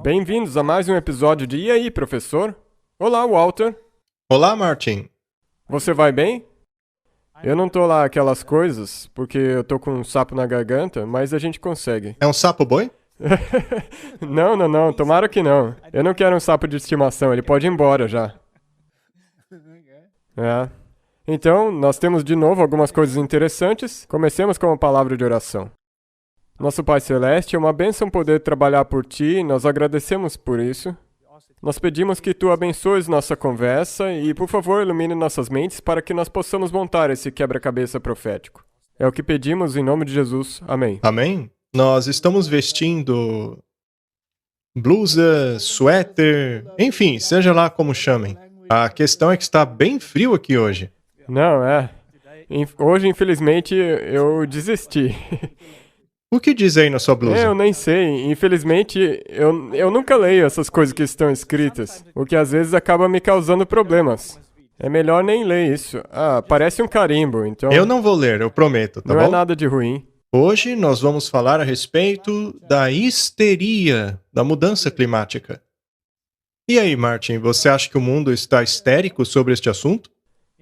Bem-vindos a mais um episódio de E aí, professor? Olá, Walter. Olá, Martin. Você vai bem? Eu não tô lá aquelas coisas, porque eu tô com um sapo na garganta, mas a gente consegue. É um sapo-boi? Não, tomara que não. Eu não quero um sapo de estimação, ele pode ir embora já. É. Então, nós temos de novo algumas coisas interessantes. Comecemos com uma palavra de oração. Nosso Pai Celeste, é uma bênção poder trabalhar por Ti, e nós agradecemos por isso. Nós pedimos que Tu abençoes nossa conversa e, por favor, ilumine nossas mentes para que nós possamos montar esse quebra-cabeça profético. É o que pedimos em nome de Jesus. Amém. Amém? Nós estamos vestindo blusa, suéter, enfim, seja lá como chamem. A questão é que está bem frio aqui hoje. Não, é. Hoje, infelizmente, eu desisti. O que diz aí na sua blusa? Eu nem sei. Infelizmente, eu nunca leio essas coisas que estão escritas, o que às vezes acaba me causando problemas. É melhor nem ler isso. Ah, parece um carimbo, então Eu não vou ler, eu prometo, tá não bom? é nada de ruim. Hoje nós vamos falar a respeito da histeria da mudança climática. E aí, Martin, você acha que o mundo está histérico sobre este assunto?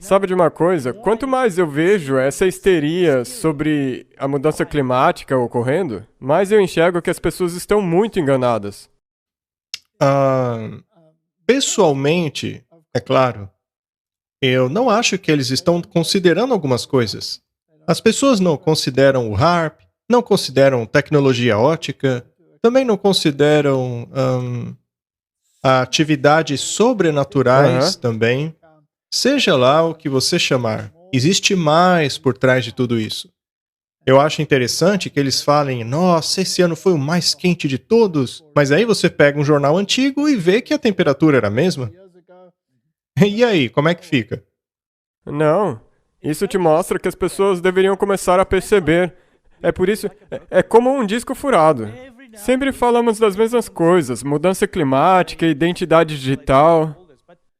Sabe de uma coisa? Quanto mais eu vejo essa histeria sobre a mudança climática ocorrendo, mais eu enxergo que as pessoas estão muito enganadas. Pessoalmente, é claro, eu não acho que eles estão considerando algumas coisas. As pessoas não consideram o HAARP, não consideram tecnologia ótica, também não consideram atividades sobrenaturais também. Seja lá o que você chamar, existe mais por trás de tudo isso. Eu acho interessante que eles falem, nossa, esse ano foi o mais quente de todos, mas aí você pega um jornal antigo e vê que a temperatura era a mesma. E aí, como é que fica? Não, isso te mostra que as pessoas deveriam começar a perceber. É por isso, é como um disco furado. Sempre falamos das mesmas coisas, mudança climática, identidade digital.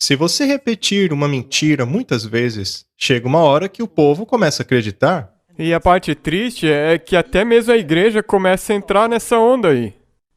Se você repetir uma mentira muitas vezes, chega uma hora que o povo começa a acreditar. E a parte triste é que até mesmo a igreja começa a entrar nessa onda aí.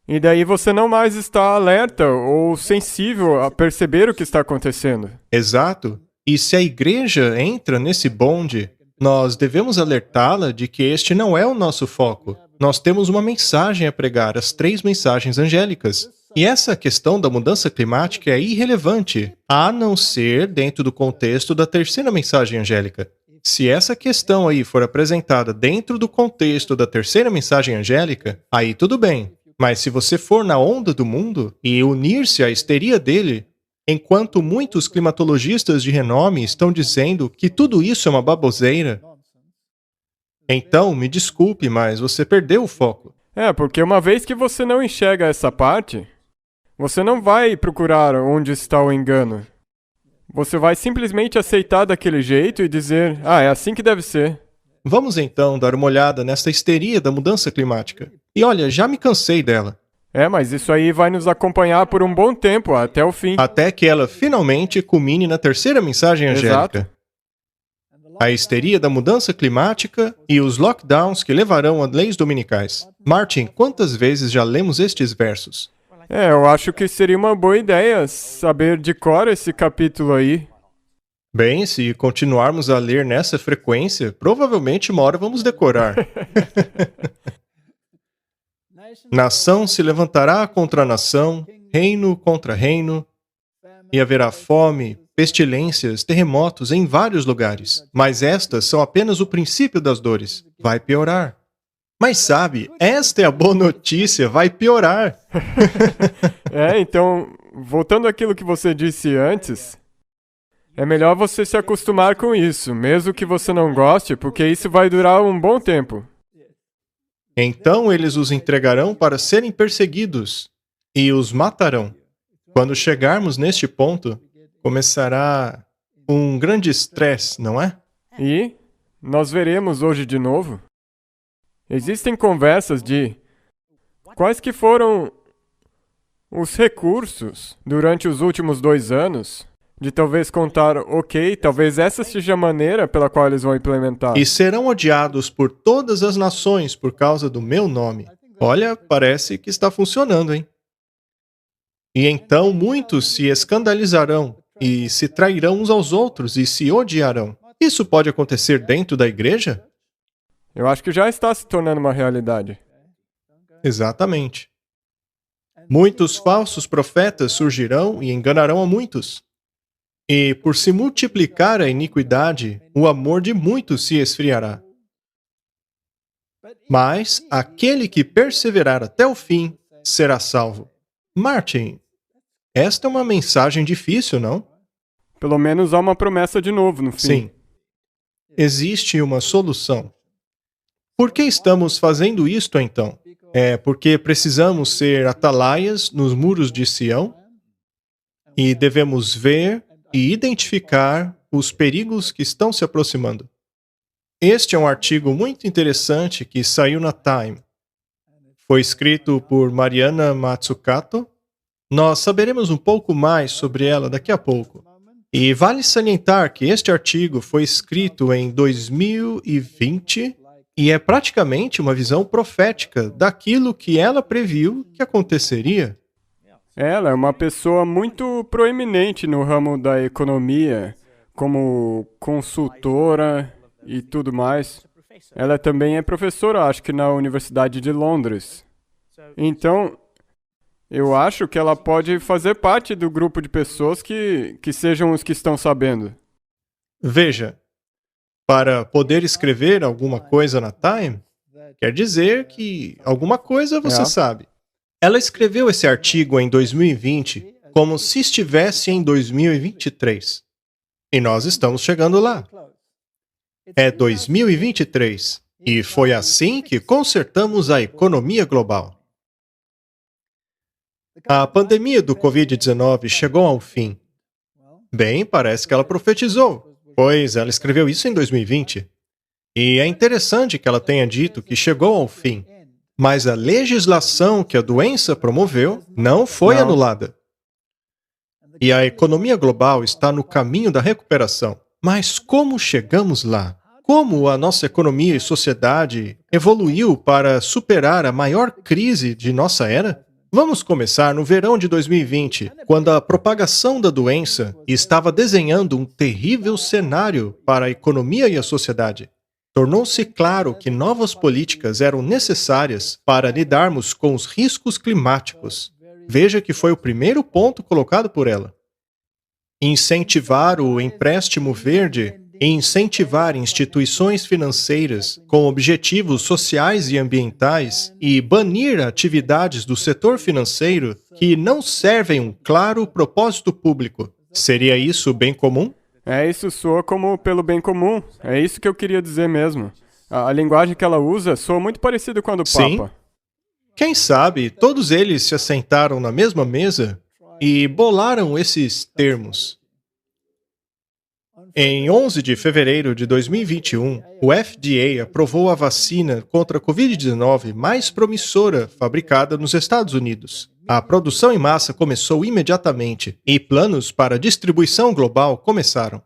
E daí você não mais está alerta ou sensível a perceber o que está acontecendo. Exato. E se a igreja entra nesse bonde, nós devemos alertá-la de que este não é o nosso foco. Nós temos uma mensagem a pregar, as 3 mensagens angélicas. E essa questão da mudança climática é irrelevante, a não ser dentro do contexto da 3ª mensagem angélica. Se essa questão aí for apresentada dentro do contexto da 3ª mensagem angélica, aí tudo bem. Mas se você for na onda do mundo e unir-se à histeria dele, enquanto muitos climatologistas de renome estão dizendo que tudo isso é uma baboseira, então, me desculpe, mas você perdeu o foco. Porque uma vez que você não enxerga essa parte, você não vai procurar onde está o engano. Você vai simplesmente aceitar daquele jeito e dizer, é assim que deve ser. Vamos então dar uma olhada nesta histeria da mudança climática. E olha, já me cansei dela. Mas isso aí vai nos acompanhar por um bom tempo, até o fim. Até que ela finalmente culmine na 3ª mensagem angélica. Exato. A histeria da mudança climática e os lockdowns que levarão a leis dominicais. Martin, quantas vezes já lemos estes versos? Eu acho que seria uma boa ideia saber de cor esse capítulo aí. Bem, se continuarmos a ler nessa frequência, provavelmente uma hora vamos decorar. Nação se levantará contra nação, reino contra reino, e haverá fome, pestilências, terremotos em vários lugares. Mas estas são apenas o princípio das dores. Vai piorar. Mas sabe, esta é a boa notícia, vai piorar. Então, voltando àquilo que você disse antes, é melhor você se acostumar com isso, mesmo que você não goste, porque isso vai durar um bom tempo. Então eles os entregarão para serem perseguidos e os matarão. Quando chegarmos neste ponto, começará um grande estresse, não é? E nós veremos hoje de novo. Existem conversas de quais que foram os recursos durante os últimos 2 anos de talvez contar, talvez essa seja a maneira pela qual eles vão implementar. E serão odiados por todas as nações por causa do meu nome. Olha, parece que está funcionando, hein? E então muitos se escandalizarão, e se trairão uns aos outros, e se odiarão. Isso pode acontecer dentro da igreja? Eu acho que já está se tornando uma realidade. Exatamente. Muitos falsos profetas surgirão e enganarão a muitos. E por se multiplicar a iniquidade, o amor de muitos se esfriará. Mas aquele que perseverar até o fim será salvo. Martin, esta é uma mensagem difícil, não? Pelo menos há uma promessa de novo no fim. Sim. Existe uma solução. Por que estamos fazendo isto então? É porque precisamos ser atalaias nos muros de Sião e devemos ver e identificar os perigos que estão se aproximando. Este é um artigo muito interessante que saiu na Time. Foi escrito por Mariana Mazzucato. Nós saberemos um pouco mais sobre ela daqui a pouco. E vale salientar que este artigo foi escrito em 2020 e é praticamente uma visão profética daquilo que ela previu que aconteceria. Ela é uma pessoa muito proeminente no ramo da economia, como consultora e tudo mais. Ela também é professora, acho que na Universidade de Londres. Então, eu acho que ela pode fazer parte do grupo de pessoas que sejam os que estão sabendo. Veja, para poder escrever alguma coisa na Time, quer dizer que alguma coisa você É. sabe. Ela escreveu esse artigo em 2020 como se estivesse em 2023. E nós estamos chegando lá. É 2023. E foi assim que consertamos a economia global. A pandemia do Covid-19 chegou ao fim. Bem, parece que ela profetizou, pois ela escreveu isso em 2020. E é interessante que ela tenha dito que chegou ao fim. Mas a legislação que a doença promoveu não foi Não. anulada. E a economia global está no caminho da recuperação. Mas como chegamos lá? Como a nossa economia e sociedade evoluiu para superar a maior crise de nossa era? Vamos começar no verão de 2020, quando a propagação da doença estava desenhando um terrível cenário para a economia e a sociedade. Tornou-se claro que novas políticas eram necessárias para lidarmos com os riscos climáticos. Veja que foi o primeiro ponto colocado por ela. Incentivar o empréstimo verde e incentivar instituições financeiras com objetivos sociais e ambientais e banir atividades do setor financeiro que não servem um claro propósito público. Seria isso bem comum? Isso soa como pelo bem comum. É isso que eu queria dizer mesmo. A linguagem que ela usa soa muito parecida com a do Sim. Papa. Quem sabe todos eles se assentaram na mesma mesa e bolaram esses termos. Em 11 de fevereiro de 2021, o FDA aprovou a vacina contra a Covid-19 mais promissora fabricada nos Estados Unidos. A produção em massa começou imediatamente e planos para distribuição global começaram.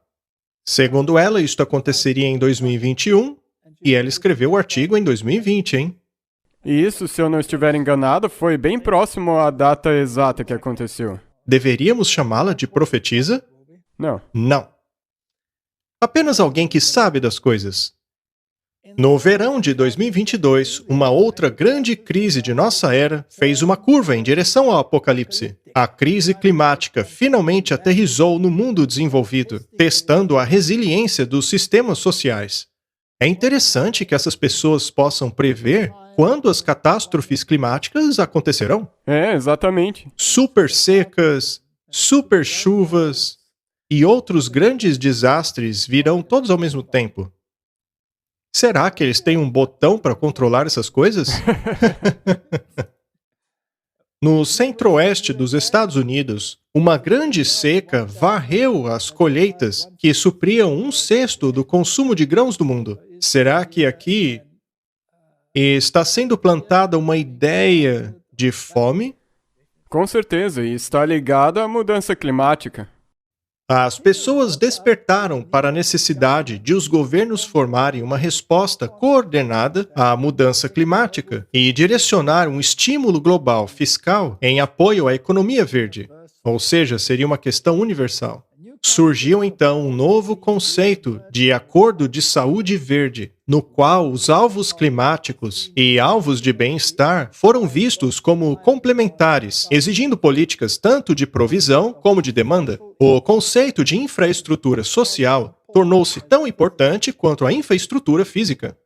Segundo ela, isto aconteceria em 2021 e ela escreveu o artigo em 2020, hein? E isso, se eu não estiver enganado, foi bem próximo à data exata que aconteceu. Deveríamos chamá-la de profetisa? Não. Não. Apenas alguém que sabe das coisas. No verão de 2022, uma outra grande crise de nossa era fez uma curva em direção ao apocalipse. A crise climática finalmente aterrissou no mundo desenvolvido, testando a resiliência dos sistemas sociais. É interessante que essas pessoas possam prever quando as catástrofes climáticas acontecerão. Exatamente. Super secas, super chuvas e outros grandes desastres virão todos ao mesmo tempo. Será que eles têm um botão para controlar essas coisas? No centro-oeste dos Estados Unidos, uma grande seca varreu as colheitas que supriam 1/6 do consumo de grãos do mundo. Será que aqui está sendo plantada uma ideia de fome? Com certeza, e está ligada à mudança climática. As pessoas despertaram para a necessidade de os governos formarem uma resposta coordenada à mudança climática e direcionar um estímulo global fiscal em apoio à economia verde, ou seja, seria uma questão universal. Surgiu então um novo conceito de acordo de saúde verde, no qual os alvos climáticos e alvos de bem-estar foram vistos como complementares, exigindo políticas tanto de provisão como de demanda. O conceito de infraestrutura social tornou-se tão importante quanto a infraestrutura física.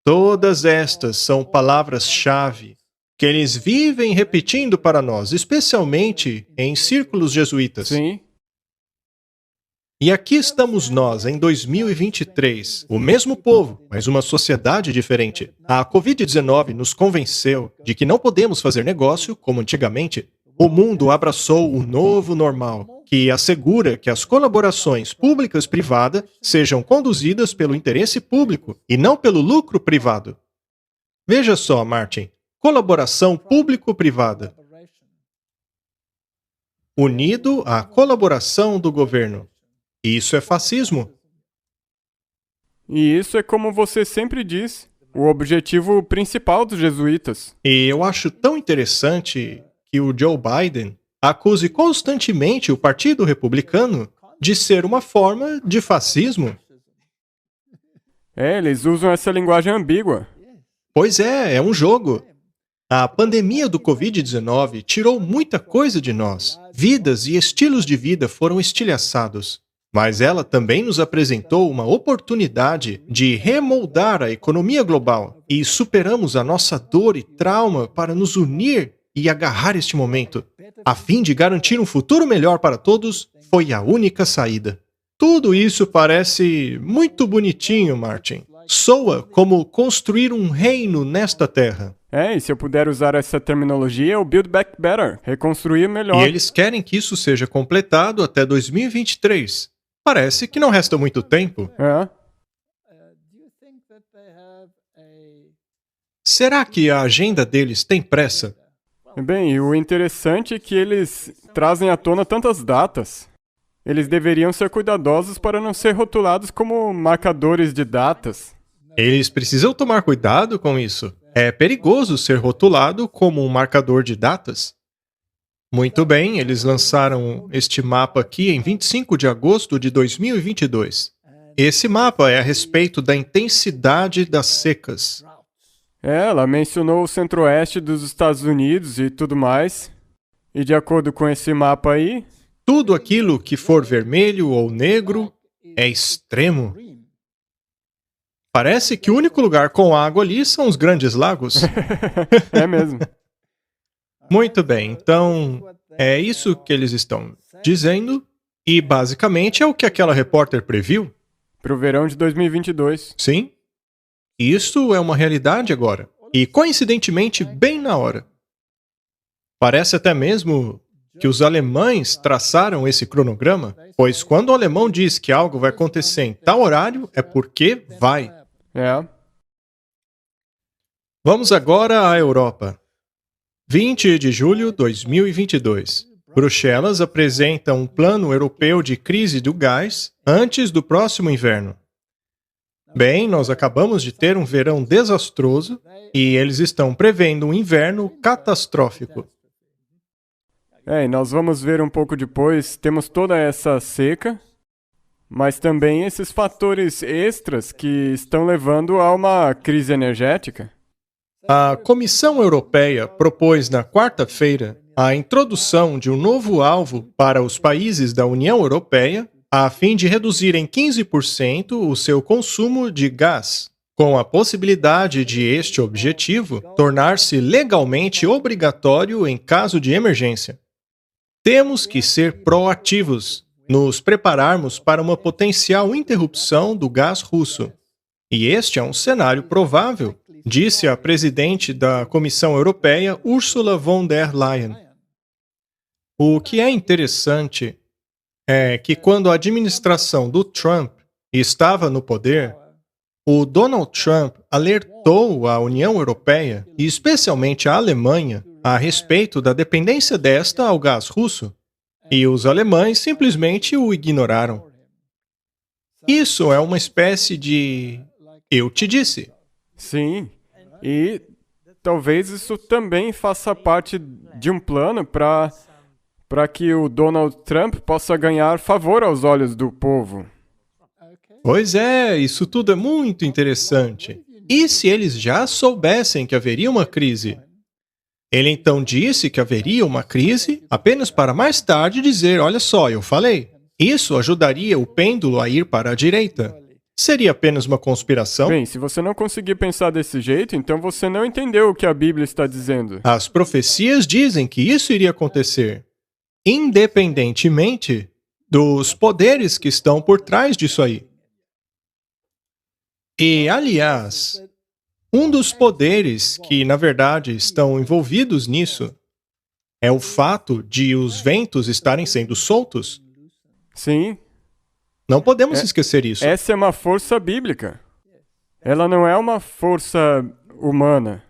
Todas estas são palavras-chave que eles vivem repetindo para nós, especialmente em círculos jesuítas. Sim. E aqui estamos nós, em 2023, o mesmo povo, mas uma sociedade diferente. A Covid-19 nos convenceu de que não podemos fazer negócio como antigamente. O mundo abraçou o novo normal, que assegura que as colaborações públicas-privadas sejam conduzidas pelo interesse público e não pelo lucro privado. Veja só, Martin, colaboração público-privada, unido à colaboração do governo. Isso é fascismo. E isso é como você sempre diz, o objetivo principal dos jesuítas. E eu acho tão interessante que o Joe Biden acuse constantemente o Partido Republicano de ser uma forma de fascismo. Eles usam essa linguagem ambígua. Pois é um jogo. A pandemia do Covid-19 tirou muita coisa de nós. Vidas e estilos de vida foram estilhaçados. Mas ela também nos apresentou uma oportunidade de remoldar a economia global e superamos a nossa dor e trauma para nos unir e agarrar este momento. A fim de garantir um futuro melhor para todos, foi a única saída. Tudo isso parece muito bonitinho, Martin. Soa como construir um reino nesta terra. E se eu puder usar essa terminologia, o Build Back Better, reconstruir melhor. E eles querem que isso seja completado até 2023. Parece que não resta muito tempo. Será que a agenda deles tem pressa? Bem, e o interessante é que eles trazem à tona tantas datas. Eles deveriam ser cuidadosos para não ser rotulados como marcadores de datas. Eles precisam tomar cuidado com isso. É perigoso ser rotulado como um marcador de datas. Muito bem, eles lançaram este mapa aqui em 25 de agosto de 2022. Esse mapa é a respeito da intensidade das secas. Ela mencionou o centro-oeste dos Estados Unidos e tudo mais. E de acordo com esse mapa aí... Tudo aquilo que for vermelho ou negro é extremo. Parece que o único lugar com água ali são os grandes lagos. É mesmo. Muito bem, então é isso que eles estão dizendo e basicamente é o que aquela repórter previu. Para o verão de 2022. Sim, isso é uma realidade agora e coincidentemente bem na hora. Parece até mesmo que os alemães traçaram esse cronograma, pois quando o alemão diz que algo vai acontecer em tal horário é porque vai. Vamos agora à Europa. 20 de julho de 2022. Bruxelas apresenta um plano europeu de crise do gás antes do próximo inverno. Bem, nós acabamos de ter um verão desastroso e eles estão prevendo um inverno catastrófico. E nós vamos ver um pouco depois, temos toda essa seca, mas também esses fatores extras que estão levando a uma crise energética. A Comissão Europeia propôs na quarta-feira a introdução de um novo alvo para os países da União Europeia a fim de reduzir em 15% o seu consumo de gás, com a possibilidade de este objetivo tornar-se legalmente obrigatório em caso de emergência. Temos que ser proativos, nos prepararmos para uma potencial interrupção do gás russo. E este é um cenário provável, disse a presidente da Comissão Europeia, Ursula von der Leyen. O que é interessante é que quando a administração do Trump estava no poder, o Donald Trump alertou a União Europeia, e especialmente a Alemanha, a respeito da dependência desta ao gás russo. E os alemães simplesmente o ignoraram. Isso é uma espécie de eu te disse. Sim, e talvez isso também faça parte de um plano para que o Donald Trump possa ganhar favor aos olhos do povo. Pois é, isso tudo é muito interessante. E se eles já soubessem que haveria uma crise? Ele então disse que haveria uma crise apenas para mais tarde dizer: olha só, eu falei. Isso ajudaria o pêndulo a ir para a direita. Seria apenas uma conspiração? Bem, se você não conseguir pensar desse jeito, então você não entendeu o que a Bíblia está dizendo. As profecias dizem que isso iria acontecer, independentemente dos poderes que estão por trás disso aí. E, aliás, um dos poderes que, na verdade, estão envolvidos nisso é o fato de os ventos estarem sendo soltos. Sim, Não podemos esquecer isso. essa é uma força bíblica. Ela não é uma força humana.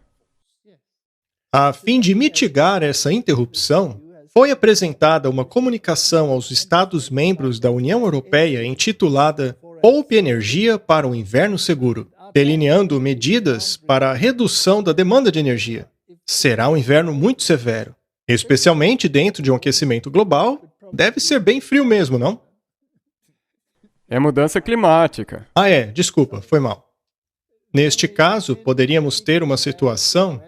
A fim de mitigar essa interrupção, foi apresentada uma comunicação aos Estados-membros da União Europeia intitulada Poupe Energia para um Inverno Seguro, delineando medidas para a redução da demanda de energia. Será um inverno muito severo, especialmente dentro de um aquecimento global. Deve ser bem frio mesmo, não? É mudança climática. Desculpa, foi mal. Neste caso, poderíamos ter uma situação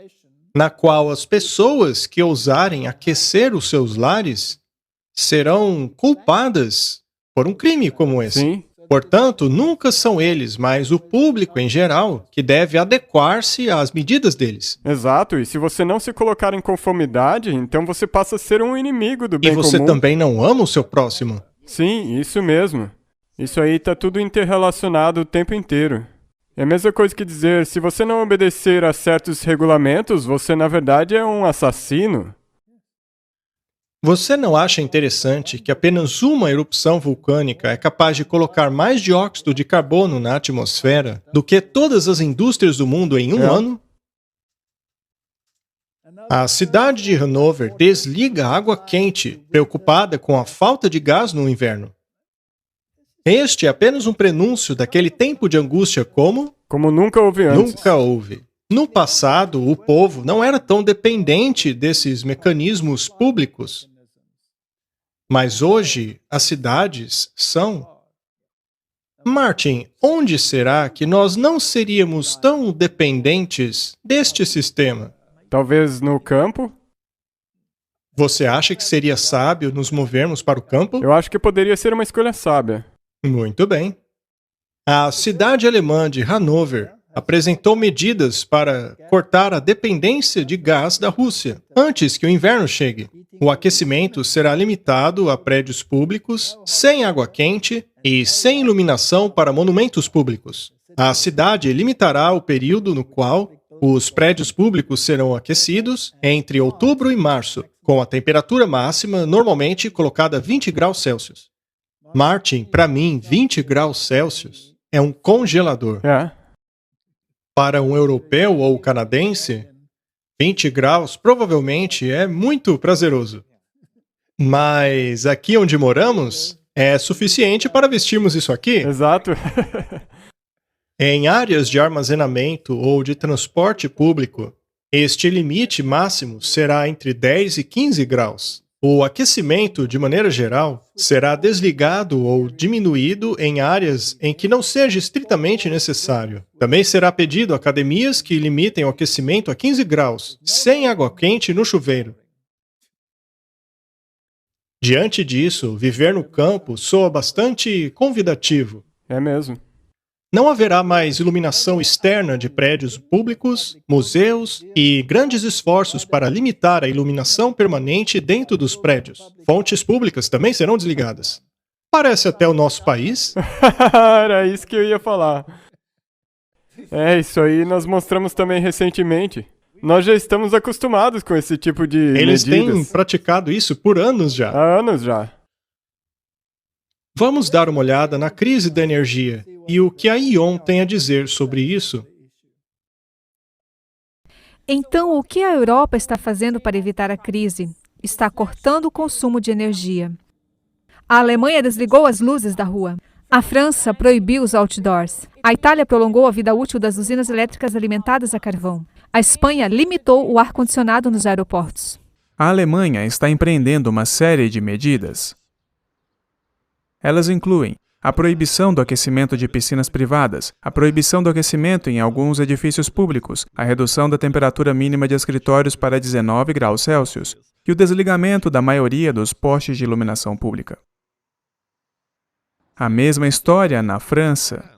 na qual as pessoas que ousarem aquecer os seus lares serão culpadas por um crime como esse. Sim, Portanto, nunca são eles, mas o público em geral, que deve adequar-se às medidas deles. exato. E se você não se colocar em conformidade, então você passa a ser um inimigo do E bem você comum. também não ama o seu próximo. Sim, isso mesmo. Isso aí tá tudo interrelacionado o tempo inteiro. É a mesma coisa que dizer, se você não obedecer a certos regulamentos, você na verdade é um assassino. Você não acha interessante que apenas uma erupção vulcânica é capaz de colocar mais dióxido de carbono na atmosfera do que todas as indústrias do mundo em um ano? A cidade de Hanover desliga água quente, preocupada com a falta de gás no inverno. Este é apenas um prenúncio daquele tempo de angústia Como nunca houve antes. nunca houve. No passado, o povo não era tão dependente desses mecanismos públicos. Mas hoje, as cidades são. Martin, onde será que nós não seríamos tão dependentes deste sistema? Talvez no campo. Você acha que seria sábio nos movermos para o campo? Eu acho que poderia ser uma escolha sábia. Muito bem. A cidade alemã de Hanover apresentou medidas para cortar a dependência de gás da Rússia antes que o inverno chegue. O aquecimento será limitado a prédios públicos, sem água quente e sem iluminação para monumentos públicos. A cidade limitará o período no qual os prédios públicos serão aquecidos entre outubro e março, com a temperatura máxima normalmente colocada a 20 graus Celsius. Martin, para mim, 20 graus Celsius é um congelador. Para um europeu ou canadense, 20 graus provavelmente é muito prazeroso. Mas aqui onde moramos, é suficiente para vestirmos isso aqui. Exato. Em áreas de armazenamento ou de transporte público, este limite máximo será entre 10 e 15 graus. O aquecimento, de maneira geral, será desligado ou diminuído em áreas em que não seja estritamente necessário. Também será pedido a academias que limitem o aquecimento a 15 graus, sem água quente no chuveiro. Diante disso, viver no campo soa bastante convidativo. É mesmo. Não haverá mais iluminação externa de prédios públicos, museus e grandes esforços para limitar a iluminação permanente dentro dos prédios. Fontes públicas também serão desligadas. Parece até o nosso país. Era isso que eu ia falar. Isso aí nós mostramos também recentemente. Nós já estamos acostumados com esse tipo de Eles medidas. têm praticado isso por anos já. Há anos já. Vamos dar uma olhada na crise da energia e o que a ION tem a dizer sobre isso. Então, o que a Europa está fazendo para evitar a crise? Está cortando o consumo de energia. A Alemanha desligou as luzes da rua. A França proibiu os outdoors. A Itália prolongou a vida útil das usinas elétricas alimentadas a carvão. A Espanha limitou o ar-condicionado nos aeroportos. A Alemanha está empreendendo uma série de medidas. Elas incluem a proibição do aquecimento de piscinas privadas, a proibição do aquecimento em alguns edifícios públicos, a redução da temperatura mínima de escritórios para 19 graus Celsius e o desligamento da maioria dos postes de iluminação pública. A mesma história na França.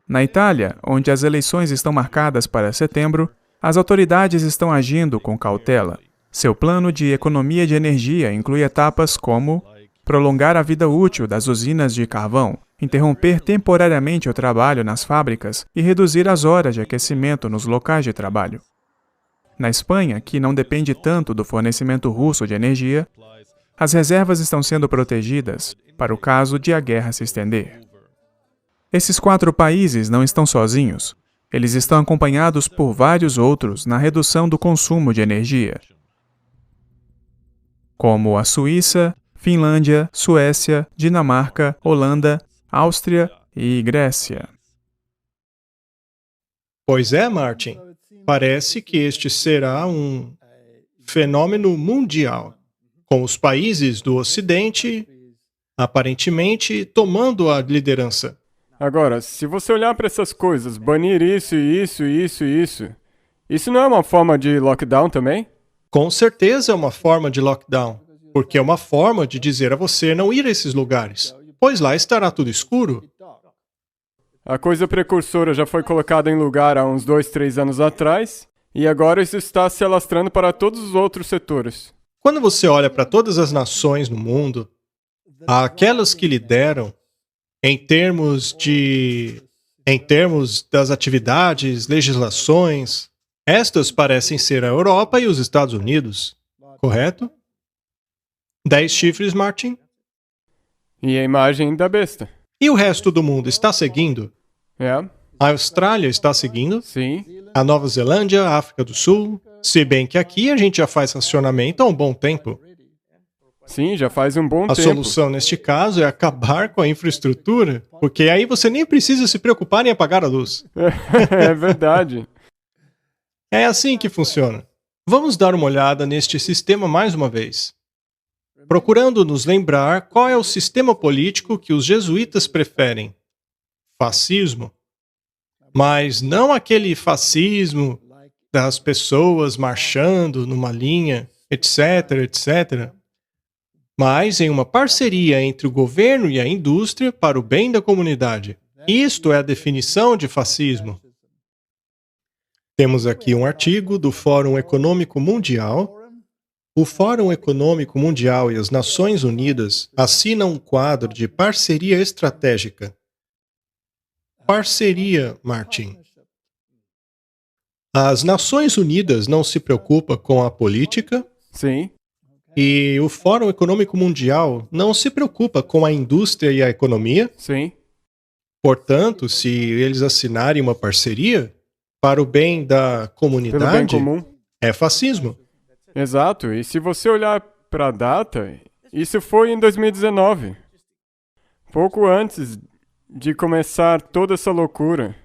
Na Itália, onde as eleições estão marcadas para setembro, as autoridades estão agindo com cautela. Seu plano de economia de energia inclui etapas como prolongar a vida útil das usinas de carvão, interromper temporariamente o trabalho nas fábricas e reduzir as horas de aquecimento nos locais de trabalho. Na Espanha, que não depende tanto do fornecimento russo de energia, as reservas estão sendo protegidas para o caso de a guerra se estender. Esses 4 países não estão sozinhos. Eles estão acompanhados por vários outros na redução do consumo de energia, como a Suíça, Finlândia, Suécia, Dinamarca, Holanda, Áustria e Grécia. Pois é, Martin. Parece que este será um fenômeno mundial, com os países do Ocidente, aparentemente, tomando a liderança. Agora, se você olhar para essas coisas, banir isso, isso não é uma forma de lockdown também? Com certeza é uma forma de lockdown, porque é uma forma de dizer a você não ir a esses lugares, pois lá estará tudo escuro. A coisa precursora já foi colocada em lugar há uns 2, 3 anos atrás, e agora isso está se alastrando para todos os outros setores. Quando você olha para todas as nações no mundo, aquelas que lideram, em termos das atividades, legislações, estas parecem ser a Europa e os Estados Unidos, correto? 10 chifres, Martin? E a imagem da besta. E o resto do mundo está seguindo? É, A Austrália está seguindo? sim. A Nova Zelândia, a África do Sul? Se bem que aqui a gente já faz racionamento há um bom tempo. Sim, já faz um bom A tempo. solução neste caso é acabar com a infraestrutura, porque aí você nem precisa se preocupar em apagar a luz. É verdade. É assim que funciona. Vamos dar uma olhada neste sistema mais uma vez, procurando nos lembrar qual é o sistema político que os jesuítas preferem. Fascismo. Mas não aquele fascismo das pessoas marchando numa linha, etc, etc. Mas em uma parceria entre o governo e a indústria para o bem da comunidade. Isto é a definição de fascismo. Temos aqui um artigo do Fórum Econômico Mundial. O Fórum Econômico Mundial e as Nações Unidas assinam um quadro de parceria estratégica. Parceria, Martin. As Nações Unidas não se preocupam com a política Sim, e o Fórum Econômico Mundial não se preocupa com a indústria e a economia. sim. Portanto, se eles assinarem uma parceria para o bem da Pelo bem comunidade, comum. é fascismo. Exato. E se você olhar para a data, isso foi em 2019. Pouco antes de começar toda essa loucura.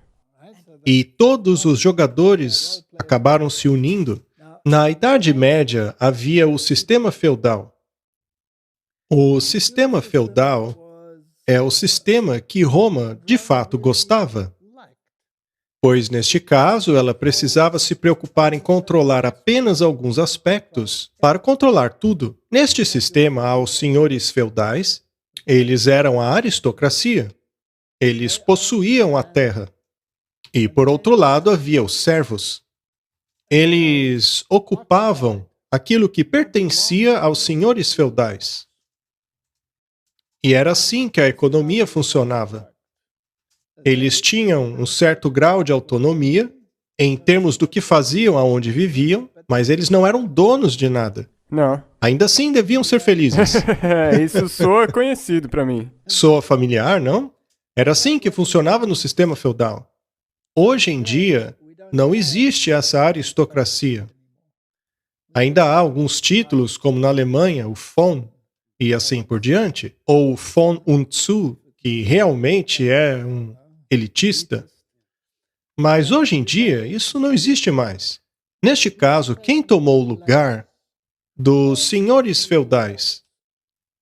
E todos os jogadores acabaram se unindo. Na Idade Média havia o sistema feudal. O sistema feudal é o sistema que Roma de fato gostava, pois neste caso ela precisava se preocupar em controlar apenas alguns aspectos para controlar tudo. Neste sistema há os senhores feudais, eles eram a aristocracia, eles possuíam a terra. E por outro lado havia os servos. Eles ocupavam aquilo que pertencia aos senhores feudais. E era assim que a economia funcionava. Eles tinham um certo grau de autonomia em termos do que faziam, aonde viviam, mas eles não eram donos de nada. Não. Ainda assim deviam ser felizes. Isso soa conhecido para mim. Soa familiar, não? Era assim que funcionava no sistema feudal. Hoje em dia, não existe essa aristocracia. Ainda há alguns títulos, como na Alemanha, o Fon, e assim por diante, ou von und zu, que realmente é um elitista. Mas hoje em dia, isso não existe mais. Neste caso, quem tomou o lugar dos senhores feudais?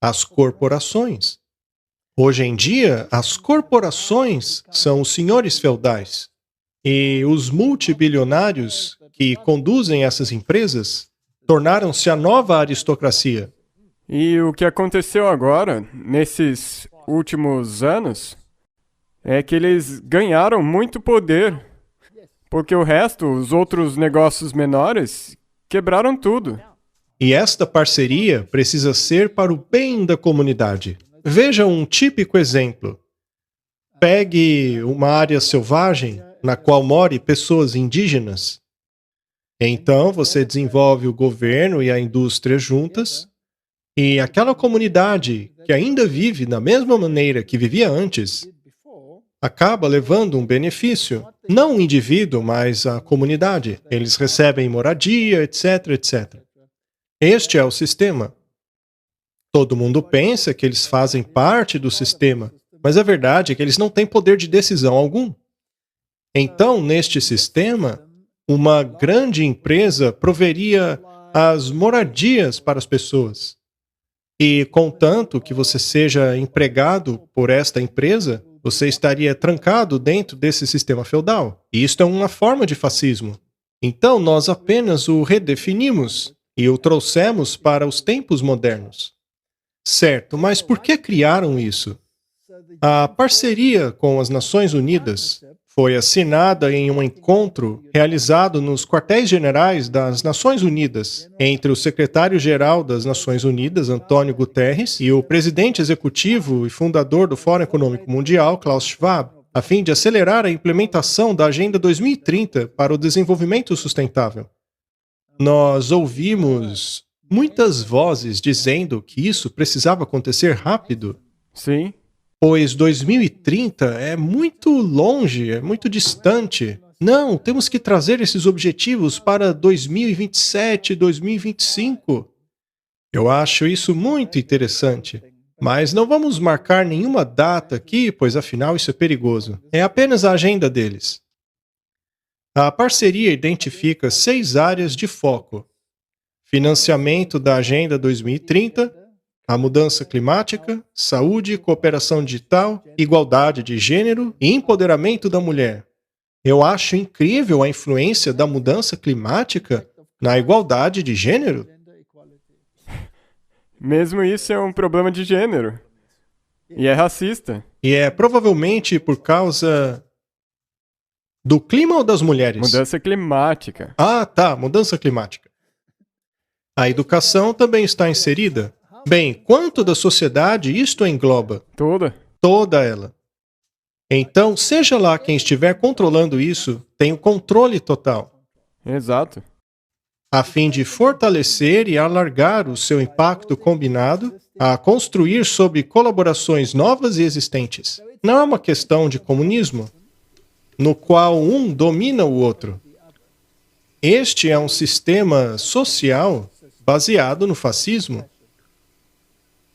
As corporações. Hoje em dia, as corporações são os senhores feudais. E os multibilionários que conduzem essas empresas tornaram-se a nova aristocracia. E o que aconteceu agora, nesses últimos anos, é que eles ganharam muito poder, porque o resto, os outros negócios menores, quebraram tudo. E esta parceria precisa ser para o bem da comunidade. Veja um típico exemplo. Pegue uma área selvagem na qual morem pessoas indígenas. Então, você desenvolve o governo e a indústria juntas, e aquela comunidade que ainda vive da mesma maneira que vivia antes, acaba levando um benefício. Não o indivíduo, mas a comunidade. Eles recebem moradia, etc, etc. Este é o sistema. Todo mundo pensa que eles fazem parte do sistema, mas a verdade é que eles não têm poder de decisão algum. Então, neste sistema, uma grande empresa proveria as moradias para as pessoas. E, contanto que você seja empregado por esta empresa, você estaria trancado dentro desse sistema feudal. E isto é uma forma de fascismo. Então, nós apenas o redefinimos e o trouxemos para os tempos modernos. Certo, mas por que criaram isso? A parceria com as Nações Unidas foi assinada em um encontro realizado nos quartéis-generais das Nações Unidas, entre o secretário-geral das Nações Unidas, Antônio Guterres, e o presidente executivo e fundador do Fórum Econômico Mundial, Klaus Schwab, a fim de acelerar a implementação da Agenda 2030 para o desenvolvimento sustentável. Nós ouvimos muitas vozes dizendo que isso precisava acontecer rápido. Sim. Pois 2030 é muito longe, é muito distante. Não, temos que trazer esses objetivos para 2027, 2025. Eu acho isso muito interessante. Mas não vamos marcar nenhuma data aqui, pois afinal isso é perigoso. É apenas a agenda deles. A parceria identifica 6 áreas de foco: financiamento da Agenda 2030, a mudança climática, saúde, cooperação digital, igualdade de gênero e empoderamento da mulher. Eu acho incrível a influência da mudança climática na igualdade de gênero. Mesmo isso é um problema de gênero. E é racista. E é provavelmente por causa do clima ou das mulheres? Mudança climática. Ah, tá, mudança climática. A educação também está inserida. Bem, quanto da sociedade isto engloba? Toda. Toda ela. Então, seja lá quem estiver controlando isso, tem o controle total, Exato. a fim de fortalecer e alargar o seu impacto combinado, a construir sobre colaborações novas e existentes. Não é uma questão de comunismo, no qual um domina o outro. Este é um sistema social baseado no fascismo.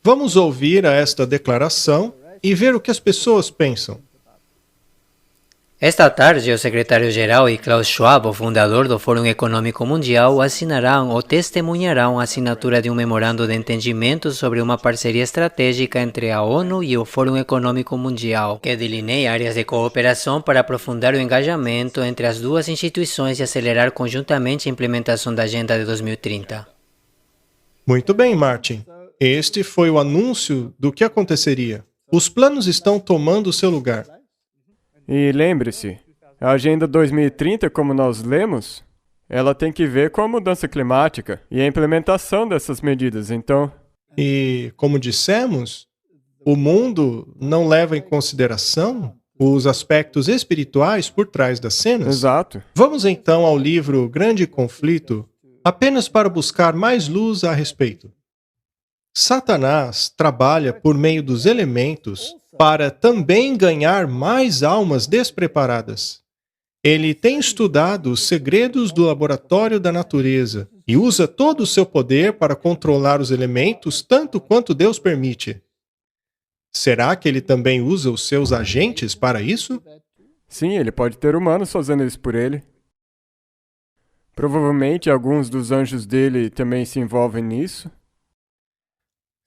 Vamos ouvir esta declaração e ver o que as pessoas pensam. Esta tarde, o secretário-geral e Klaus Schwab, o fundador do Fórum Econômico Mundial, assinarão ou testemunharão a assinatura de um memorando de entendimento sobre uma parceria estratégica entre a ONU e o Fórum Econômico Mundial, que delineia áreas de cooperação para aprofundar o engajamento entre as duas instituições e acelerar conjuntamente a implementação da Agenda de 2030. Muito bem, Martin. Este foi o anúncio do que aconteceria. Os planos estão tomando seu lugar. E lembre-se, a Agenda 2030, como nós lemos, ela tem que ver com a mudança climática e a implementação dessas medidas, então... E, como dissemos, o mundo não leva em consideração os aspectos espirituais por trás das cenas. Exato. Vamos então ao livro Grande Conflito, apenas para buscar mais luz a respeito. Satanás trabalha por meio dos elementos para também ganhar mais almas despreparadas. Ele tem estudado os segredos do laboratório da natureza e usa todo o seu poder para controlar os elementos tanto quanto Deus permite. Será que ele também usa os seus agentes para isso? Sim, ele pode ter humanos fazendo isso por ele. Provavelmente alguns dos anjos dele também se envolvem nisso.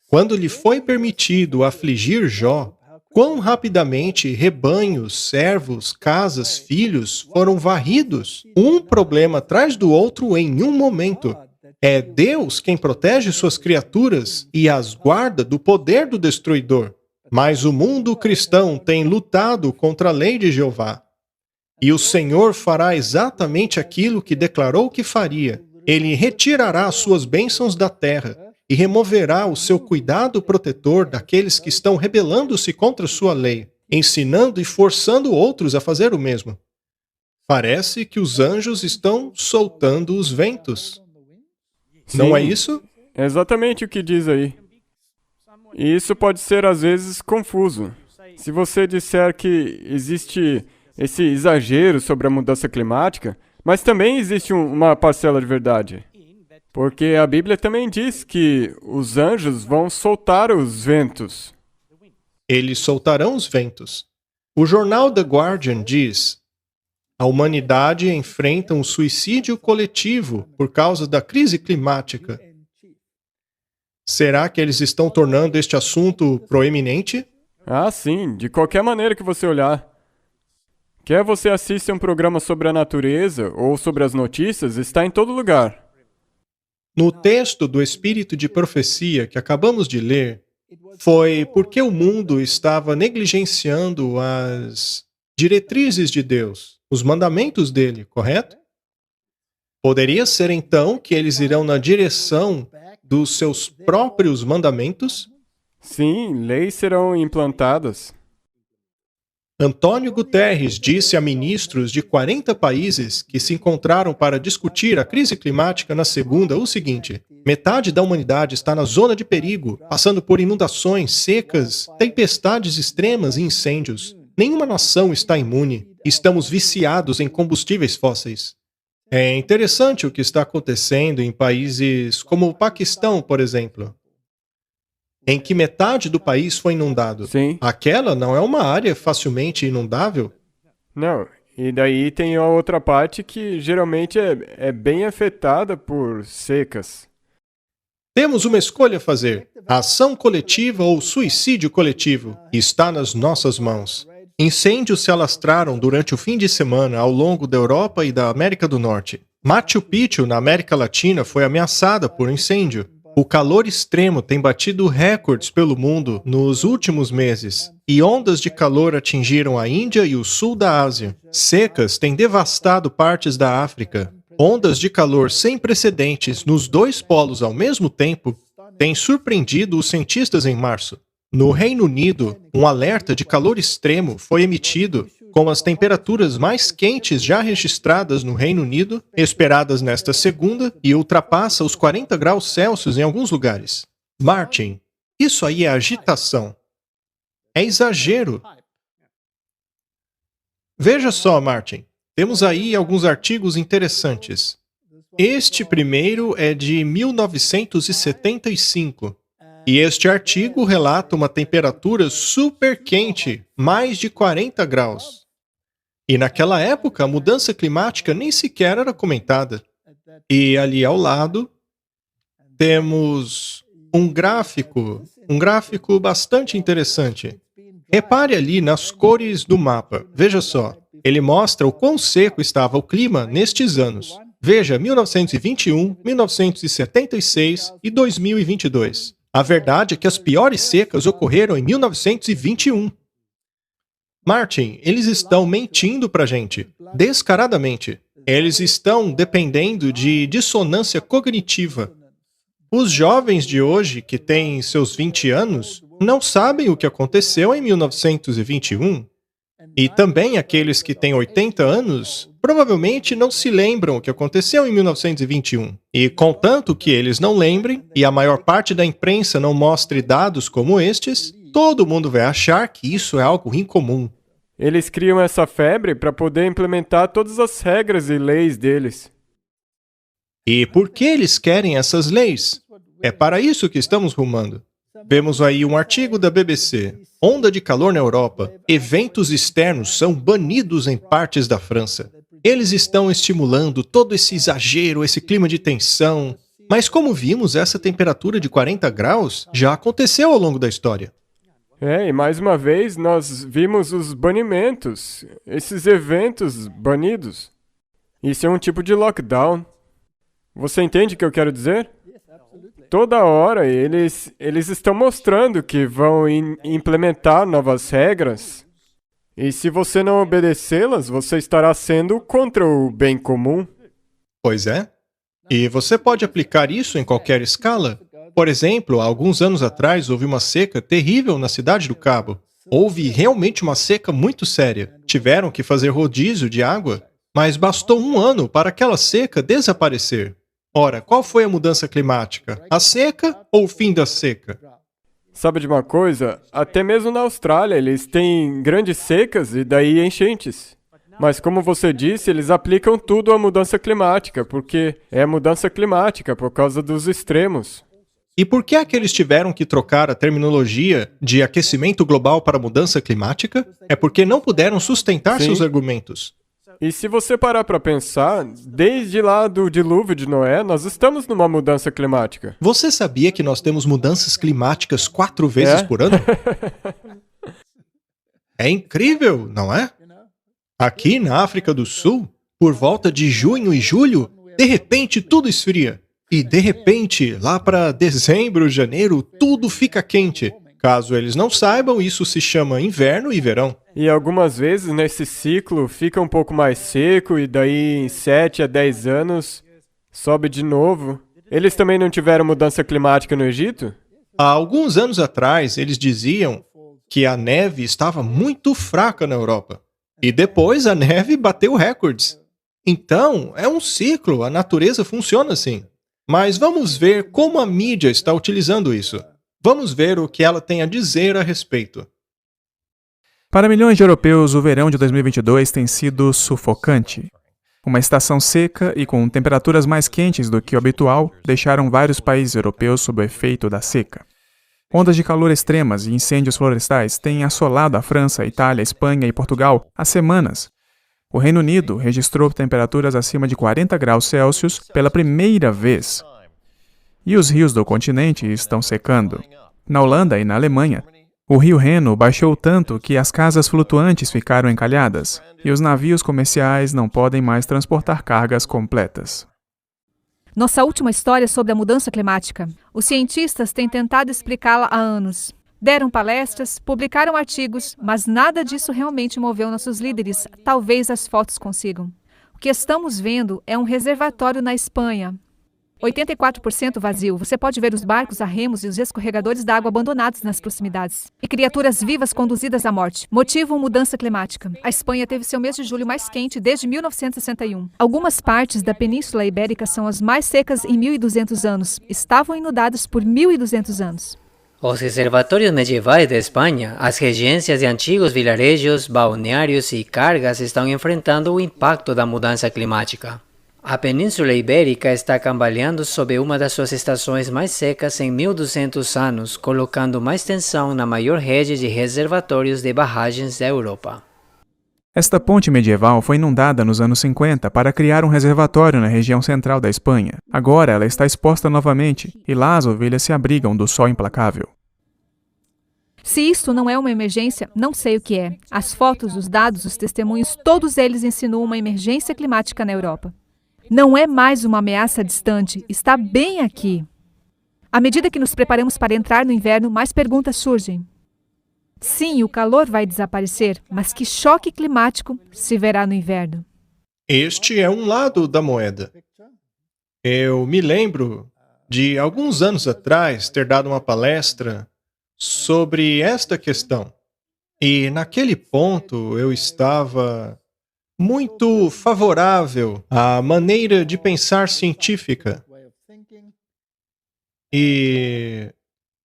Quando lhe foi permitido afligir Jó, quão rapidamente rebanhos, servos, casas, filhos foram varridos, um problema atrás do outro em um momento. É Deus quem protege suas criaturas e as guarda do poder do destruidor. Mas o mundo cristão tem lutado contra a lei de Jeová. E o Senhor fará exatamente aquilo que declarou que faria. Ele retirará as suas bênçãos da terra e removerá o seu cuidado protetor daqueles que estão rebelando-se contra sua lei, ensinando e forçando outros a fazer o mesmo. Parece que os anjos estão soltando os ventos. Não é Sim, isso? é exatamente o que diz aí. E isso pode ser, às vezes, confuso. Se você disser que existe esse exagero sobre a mudança climática, mas também existe uma parcela de verdade. Porque a Bíblia também diz que os anjos vão soltar os ventos. Eles soltarão os ventos. O jornal The Guardian diz: a humanidade enfrenta um suicídio coletivo por causa da crise climática. Será que eles estão tornando este assunto proeminente? Ah, sim, de qualquer maneira que você olhar. Quer você assista um programa sobre a natureza ou sobre as notícias, está em todo lugar. No texto do Espírito de Profecia que acabamos de ler, foi porque o mundo estava negligenciando as diretrizes de Deus, os mandamentos dele, correto? Poderia ser então que eles irão na direção dos seus próprios mandamentos? Sim, leis serão implantadas. Antônio Guterres disse a ministros de 40 países que se encontraram para discutir a crise climática na segunda o seguinte: metade da humanidade está na zona de perigo, passando por inundações, secas, tempestades extremas e incêndios. Nenhuma nação está imune. Estamos viciados em combustíveis fósseis. É interessante o que está acontecendo em países como o Paquistão, por exemplo, em que metade do país foi inundado. Sim. Aquela não é uma área facilmente inundável? Não, e daí tem a outra parte que geralmente é bem afetada por secas. Temos uma escolha a fazer: ação coletiva ou suicídio coletivo. Está nas nossas mãos. Incêndios se alastraram durante o fim de semana ao longo da Europa e da América do Norte. Machu Picchu, na América Latina, foi ameaçada por incêndio. O calor extremo tem batido recordes pelo mundo nos últimos meses, e ondas de calor atingiram a Índia e o sul da Ásia. Secas têm devastado partes da África. Ondas de calor sem precedentes nos dois polos ao mesmo tempo têm surpreendido os cientistas em março. No Reino Unido, um alerta de calor extremo foi emitido, com as temperaturas mais quentes já registradas no Reino Unido, esperadas nesta segunda, e ultrapassa os 40 graus Celsius em alguns lugares. Martin, isso aí é agitação. É exagero. Veja só, Martin, temos aí alguns artigos interessantes. Este primeiro é de 1975. E este artigo relata uma temperatura super quente, mais de 40 graus. E naquela época, a mudança climática nem sequer era comentada. E ali ao lado, temos um gráfico bastante interessante. Repare ali nas cores do mapa. Veja só, ele mostra o quão seco estava o clima nestes anos. Veja 1921, 1976 e 2022. A verdade é que as piores secas ocorreram em 1921. Martin, eles estão mentindo pra gente, descaradamente. Eles estão dependendo de dissonância cognitiva. Os jovens de hoje, que têm seus 20 anos, não sabem o que aconteceu em 1921. E também aqueles que têm 80 anos provavelmente não se lembram o que aconteceu em 1921. E contanto que eles não lembrem, e a maior parte da imprensa não mostre dados como estes, todo mundo vai achar que isso é algo incomum. Eles criam essa febre para poder implementar todas as regras e leis deles. E por que eles querem essas leis? É para isso que estamos rumando. Vemos aí um artigo da BBC. Onda de calor na Europa. Eventos externos são banidos em partes da França. Eles estão estimulando todo esse exagero, esse clima de tensão. Mas como vimos, essa temperatura de 40 graus já aconteceu ao longo da história. E mais uma vez nós vimos os banimentos, esses eventos banidos. Isso é um tipo de lockdown. Você entende o que eu quero dizer? Toda hora eles estão mostrando que vão implementar novas regras. E se você não obedecê-las, você estará sendo contra o bem comum. Pois é. E você pode aplicar isso em qualquer escala. Por exemplo, há alguns anos atrás houve uma seca terrível na cidade do Cabo. Houve realmente uma seca muito séria. Tiveram que fazer rodízio de água, mas bastou um ano para aquela seca desaparecer. Ora, qual foi a mudança climática? A seca ou o fim da seca? Sabe de uma coisa? Até mesmo na Austrália eles têm grandes secas e daí enchentes. Mas como você disse, eles aplicam tudo à mudança climática, porque é a mudança climática por causa dos extremos. E por que é que eles tiveram que trocar a terminologia de aquecimento global para mudança climática? É porque não puderam sustentar Sim. seus argumentos. E se você parar para pensar, desde lá do dilúvio de Noé, nós estamos numa mudança climática. Você sabia que nós temos mudanças climáticas 4 vezes É? por ano? É incrível, não é? Aqui na África do Sul, por volta de junho e julho, de repente tudo esfria. E de repente, lá para dezembro, janeiro, tudo fica quente. Caso eles não saibam, isso se chama inverno e verão. E algumas vezes nesse ciclo fica um pouco mais seco e daí em 7 a 10 anos sobe de novo. Eles também não tiveram mudança climática no Egito? Há alguns anos atrás, eles diziam que a neve estava muito fraca na Europa. E depois a neve bateu recordes. Então, é um ciclo, a natureza funciona assim. Mas vamos ver como a mídia está utilizando isso. Vamos ver o que ela tem a dizer a respeito. Para milhões de europeus, o verão de 2022 tem sido sufocante. Uma estação seca e com temperaturas mais quentes do que o habitual deixaram vários países europeus sob o efeito da seca. Ondas de calor extremas e incêndios florestais têm assolado a França, Itália, Espanha e Portugal há semanas. O Reino Unido registrou temperaturas acima de 40 graus Celsius pela primeira vez. E os rios do continente estão secando. Na Holanda e na Alemanha, o rio Reno baixou tanto que as casas flutuantes ficaram encalhadas e os navios comerciais não podem mais transportar cargas completas. Nossa última história sobre a mudança climática. Os cientistas têm tentado explicá-la há anos. Deram palestras, publicaram artigos, mas nada disso realmente moveu nossos líderes. Talvez as fotos consigam. O que estamos vendo é um reservatório na Espanha. 84% vazio. Você pode ver os barcos a remos e os escorregadores d'água abandonados nas proximidades. E criaturas vivas conduzidas à morte. Motivam mudança climática. A Espanha teve seu mês de julho mais quente desde 1961. Algumas partes da Península Ibérica são as mais secas em 1.200 anos. Estavam inundadas por 1.200 anos. Os reservatórios medievais de Espanha, as regências de antigos vilarejos, balneários e cargas estão enfrentando o impacto da mudança climática. A Península Ibérica está cambaleando sob uma das suas estações mais secas em 1.200 anos, colocando mais tensão na maior rede de reservatórios de barragens da Europa. Esta ponte medieval foi inundada nos anos 50 para criar um reservatório na região central da Espanha. Agora ela está exposta novamente e lá as ovelhas se abrigam do sol implacável. Se isso não é uma emergência, não sei o que é. As fotos, os dados, os testemunhos, todos eles insinuam uma emergência climática na Europa. Não é mais uma ameaça distante, está bem aqui. À medida que nos preparamos para entrar no inverno, mais perguntas surgem. Sim, o calor vai desaparecer, mas que choque climático se verá no inverno? Este é um lado da moeda. Eu me lembro de alguns anos atrás ter dado uma palestra sobre esta questão. E naquele ponto eu estava muito favorável à maneira de pensar científica. E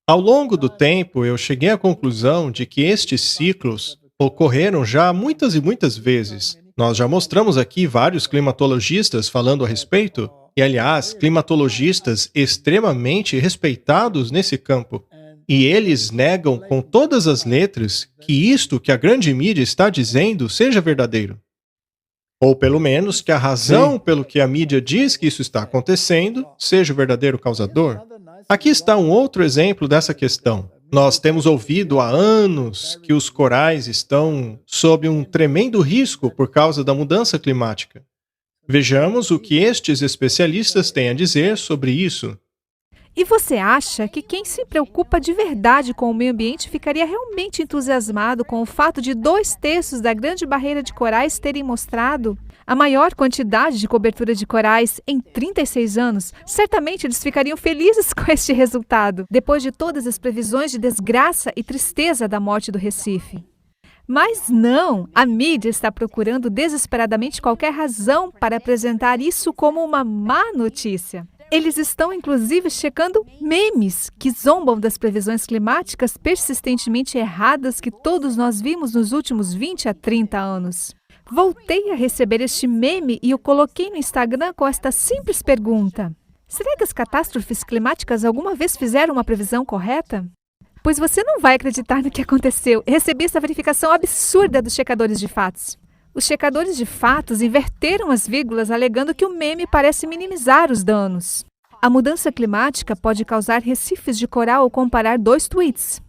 ao longo do tempo eu cheguei à conclusão de que estes ciclos ocorreram já muitas e muitas vezes. Nós já mostramos aqui vários climatologistas falando a respeito, e aliás, climatologistas extremamente respeitados nesse campo. E eles negam com todas as letras que isto que a grande mídia está dizendo seja verdadeiro. Ou pelo menos que a razão pelo que a mídia diz que isso está acontecendo seja o verdadeiro causador. Aqui está um outro exemplo dessa questão. Nós temos ouvido há anos que os corais estão sob um tremendo risco por causa da mudança climática. Vejamos o que estes especialistas têm a dizer sobre isso. E você acha que quem se preocupa de verdade com o meio ambiente ficaria realmente entusiasmado com o fato de 2/3 da Grande Barreira de Corais terem mostrado a maior quantidade de cobertura de corais em 36 anos? Certamente eles ficariam felizes com este resultado, depois de todas as previsões de desgraça e tristeza da morte do Recife. Mas não, a mídia está procurando desesperadamente qualquer razão para apresentar isso como uma má notícia. Eles estão, inclusive, checando memes que zombam das previsões climáticas persistentemente erradas que todos nós vimos nos últimos 20 a 30 anos. Voltei a receber este meme e o coloquei no Instagram com esta simples pergunta: será que as catástrofes climáticas alguma vez fizeram uma previsão correta? Pois você não vai acreditar no que aconteceu. Recebi essa verificação absurda dos checadores de fatos. Os checadores de fatos inverteram as vírgulas, alegando que o meme parece minimizar os danos. A mudança climática pode causar recifes de coral ao comparar 2 tweets.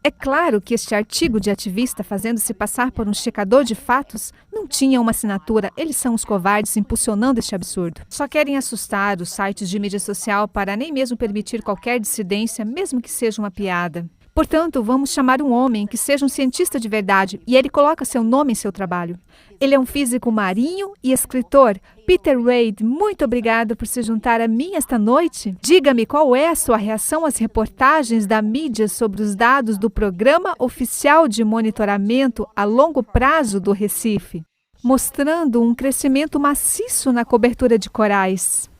É claro que este artigo de ativista fazendo-se passar por um checador de fatos não tinha uma assinatura. Eles são os covardes impulsionando este absurdo. Só querem assustar os sites de mídia social para nem mesmo permitir qualquer dissidência, mesmo que seja uma piada. Portanto, vamos chamar um homem que seja um cientista de verdade, e ele coloca seu nome em seu trabalho. Ele é um físico marinho e escritor. Peter Wade, muito obrigado por se juntar a mim esta noite. Diga-me qual é a sua reação às reportagens da mídia sobre os dados do Programa Oficial de Monitoramento a Longo Prazo do Recife, mostrando um crescimento maciço na cobertura de corais.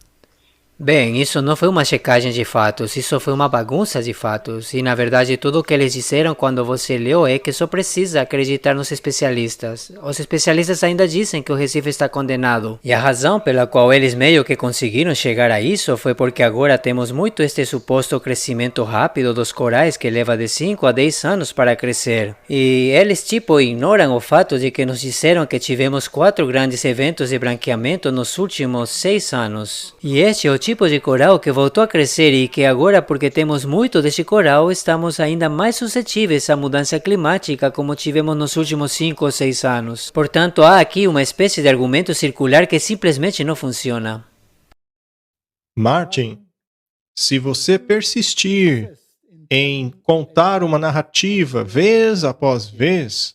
Bem, isso não foi uma checagem de fatos, isso foi uma bagunça de fatos. E na verdade tudo o que eles disseram quando você leu é que só precisa acreditar nos especialistas. Os especialistas ainda dizem que o Recife está condenado. E a razão pela qual eles meio que conseguiram chegar a isso foi porque agora temos muito este suposto crescimento rápido dos corais que leva de 5 a 10 anos para crescer. E eles ignoram o fato de que nos disseram que tivemos 4 grandes eventos de branqueamento nos últimos 6 anos. E este é o tipo de coral que voltou a crescer e que agora, porque temos muito deste coral, estamos ainda mais suscetíveis à mudança climática como tivemos nos últimos 5 ou 6 anos. Portanto, há aqui uma espécie de argumento circular que simplesmente não funciona. Martin, se você persistir em contar uma narrativa vez após vez,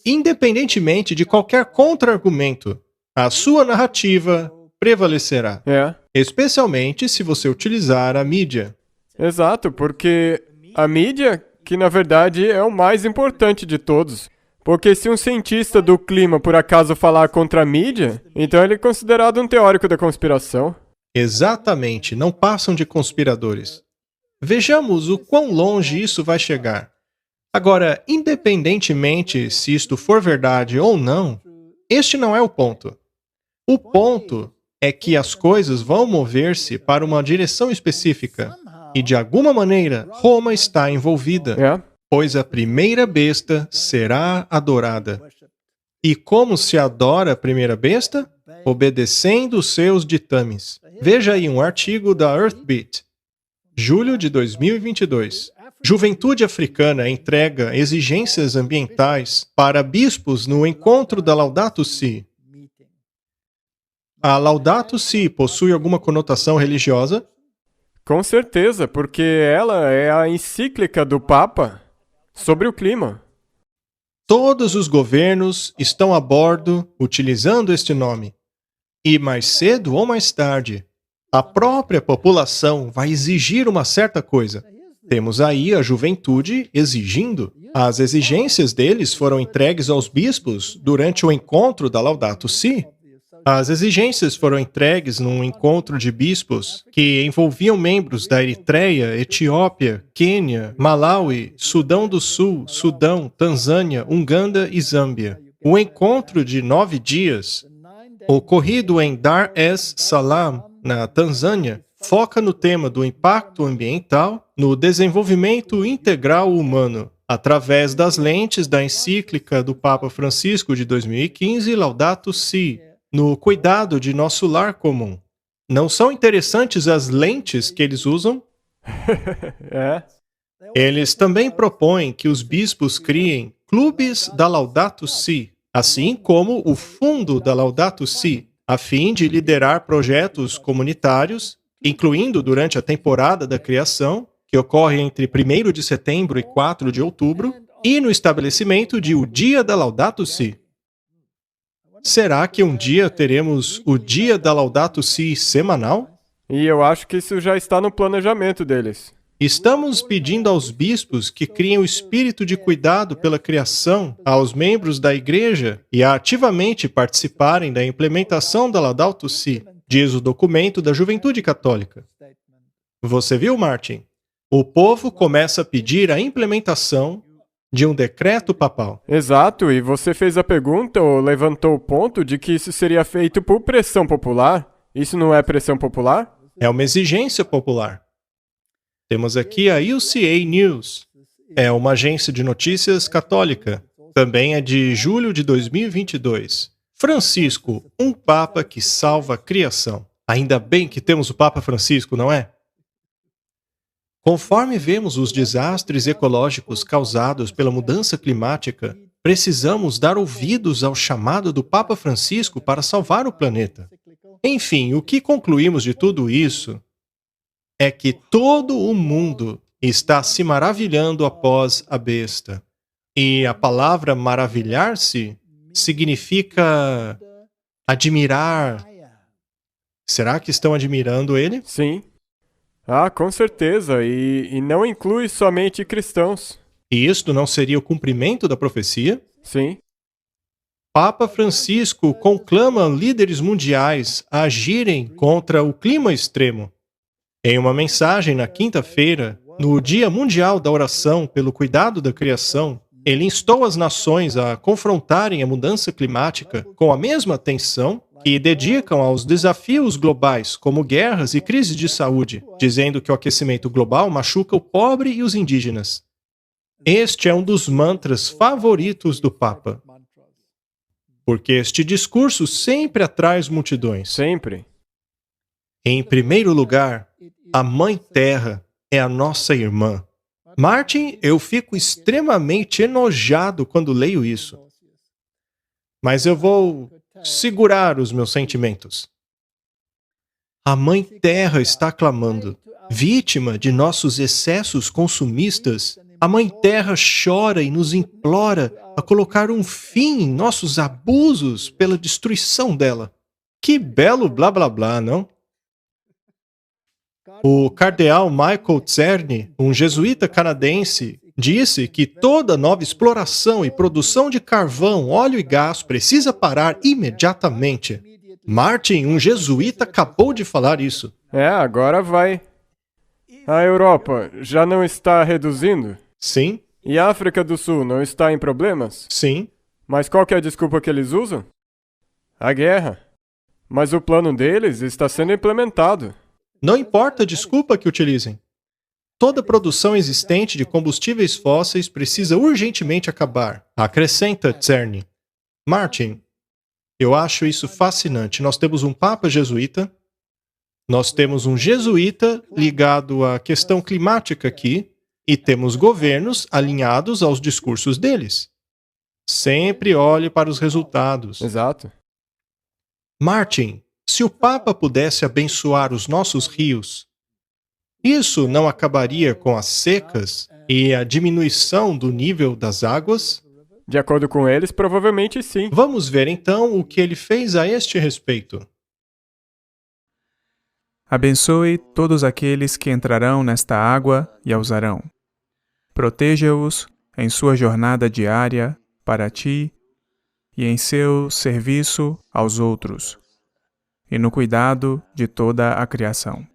independentemente de qualquer contra-argumento, a sua narrativa prevalecerá. Especialmente se você utilizar a mídia. Exato, porque a mídia, que na verdade é o mais importante de todos. Porque se um cientista do clima por acaso falar contra a mídia, então ele é considerado um teórico da conspiração. Exatamente, não passam de conspiradores. Vejamos o quão longe isso vai chegar. Agora, independentemente se isto for verdade ou não, este não é o ponto. O ponto é que as coisas vão mover-se para uma direção específica. E de alguma maneira, Roma está envolvida. Pois a primeira besta será adorada. E como se adora a primeira besta? Obedecendo os seus ditames. Veja aí um artigo da Earthbeat, julho de 2022. Juventude africana entrega exigências ambientais para bispos no encontro da Laudato Si. A Laudato Si possui alguma conotação religiosa? Com certeza, porque ela é a encíclica do Papa sobre o clima. Todos os governos estão a bordo utilizando este nome. E mais cedo ou mais tarde, a própria população vai exigir uma certa coisa. Temos aí a juventude exigindo. As exigências deles foram entregues aos bispos durante o encontro da Laudato Si. As exigências foram entregues num encontro de bispos que envolviam membros da Eritreia, Etiópia, Quênia, Malawi, Sudão do Sul, Sudão, Tanzânia, Uganda e Zâmbia. O encontro de 9 dias, ocorrido em Dar es Salaam, na Tanzânia, foca no tema do impacto ambiental no desenvolvimento integral humano, através das lentes da encíclica do Papa Francisco de 2015, Laudato Si, no cuidado de nosso lar comum. Não são interessantes as lentes que eles usam? É? Eles também propõem que os bispos criem clubes da Laudato Si, assim como o Fundo da Laudato Si, a fim de liderar projetos comunitários, incluindo durante a temporada da criação, que ocorre entre 1º de setembro e 4 de outubro, e no estabelecimento de o Dia da Laudato Si. Será que um dia teremos o Dia da Laudato Si semanal? E eu acho que isso já está no planejamento deles. Estamos pedindo aos bispos que criem o espírito de cuidado pela criação aos membros da igreja e a ativamente participarem da implementação da Laudato Si, diz o documento da Juventude Católica. Você viu, Martin? O povo começa a pedir a implementação de um decreto papal. Exato, e você fez a pergunta ou levantou o ponto de que isso seria feito por pressão popular. Isso não é pressão popular? É uma exigência popular. Temos aqui a UCA News. É uma agência de notícias católica. Também é de julho de 2022. Francisco, um Papa que salva a criação. Ainda bem que temos o Papa Francisco, não é? Conforme vemos os desastres ecológicos causados pela mudança climática, precisamos dar ouvidos ao chamado do Papa Francisco para salvar o planeta. Enfim, o que concluímos de tudo isso é que todo o mundo está se maravilhando após a besta. E a palavra maravilhar-se significa admirar. Será que estão admirando ele? Sim. Ah, com certeza, e não inclui somente cristãos. E isto não seria o cumprimento da profecia? Sim. Papa Francisco conclama líderes mundiais a agirem contra o clima extremo. Em uma mensagem na quinta-feira, no Dia Mundial da Oração pelo Cuidado da Criação, ele instou as nações a confrontarem a mudança climática com a mesma atenção que dedicam aos desafios globais, como guerras e crises de saúde, dizendo que o aquecimento global machuca o pobre e os indígenas. Este é um dos mantras favoritos do Papa, porque este discurso sempre atrai multidões. Sempre. Em primeiro lugar, a Mãe Terra é a nossa irmã. Martin, eu fico extremamente enojado quando leio isso. Mas eu vou segurar os meus sentimentos. A Mãe Terra está clamando. Vítima de nossos excessos consumistas, a Mãe Terra chora e nos implora a colocar um fim em nossos abusos pela destruição dela. Que belo blá blá blá, não? O cardeal Michael Czerny, um jesuíta canadense, disse que toda nova exploração e produção de carvão, óleo e gás precisa parar imediatamente. Martin, um jesuíta, acabou de falar isso. É, agora vai. A Europa já não está reduzindo? Sim, E a África do Sul não está em problemas? sim. Mas qual que é a desculpa que eles usam? A guerra. Mas o plano deles está sendo implementado. Não importa a desculpa que utilizem. Toda produção existente de combustíveis fósseis precisa urgentemente acabar, acrescenta Czerny. Martin, eu acho isso fascinante. Nós temos um Papa jesuíta, nós temos um jesuíta ligado à questão climática aqui, e temos governos alinhados aos discursos deles. Sempre olhe para os resultados. Exato. Martin, se o Papa pudesse abençoar os nossos rios, isso não acabaria com as secas e a diminuição do nível das águas? De acordo com eles, provavelmente sim. Vamos ver então o que ele fez a este respeito. Abençoe todos aqueles que entrarão nesta água e a usarão. Proteja-os em sua jornada diária para ti e em seu serviço aos outros. e no cuidado de toda a criação.